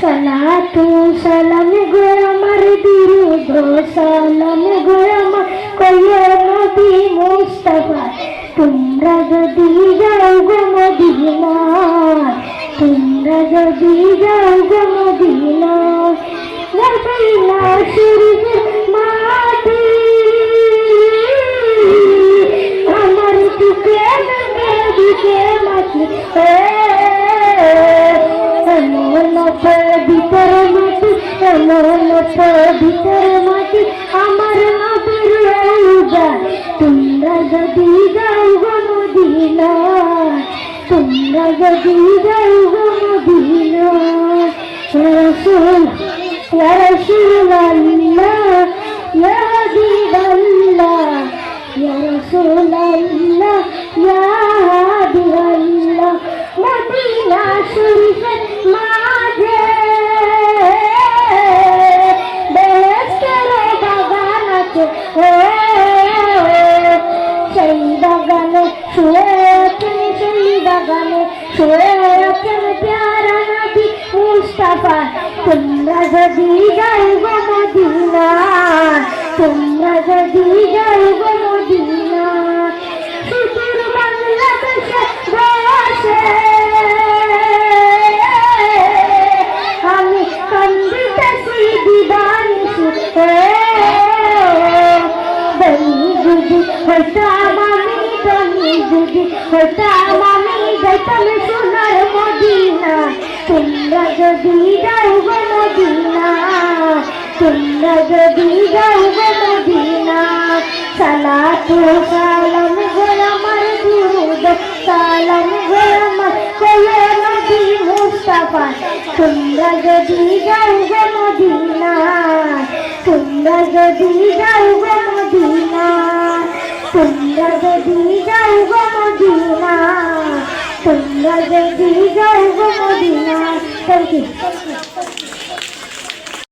সালাতু সালাম গো আমার দুরূদ সালাম গো আমার কয়ে নবী মুস্তাফা তোমরা যদি যাও গো মদিনায় তোমরা যদি যাও গো মদিনায় মদিনা শরীফের মাটি আমার বুকে দিকে মাটি ভিতরে মাটি আমার নবীর রওজা তোমরা যদি যাও গো মদিনায় তোমরা যদি যাও গো মদিনায় ইয়া রাসূলুল্লাহ ইয়া হাবিবাল্লাহ ইয়া রাসূলুল্লাহ ইয়া হাবিবাল্লাহ মদিনা শরীফের মাঝে সেই বাগানে শুয়ে আছেন সেই বাগানে শুয়ে আছেন প্যারা নবী মুস্তাফা তোমরা যদি যাও গো মদিনায় তোমরা যদি যাও গো মদিনায় সুদূর বাংলাদেশে বসে আমি কান্দিতেছি দিবানিশি হইতাম আমি যাইতাম সোনার মদিনা তোমরা যদি যাও গো মদিনা তোমরা যদি যাও গো মদিনা সালাতু সালাম গো আমার দুরূদ সালাম গো আমার কয়ে নবী মুস্তাফা তোমরা যদি যাও গো মদিনা তোমরা যদি যাও গো মদিনা তোমরা যদি যাও গো মদিনা তোমরা যদি যাও গো মদিনা থ্যাংক ইউ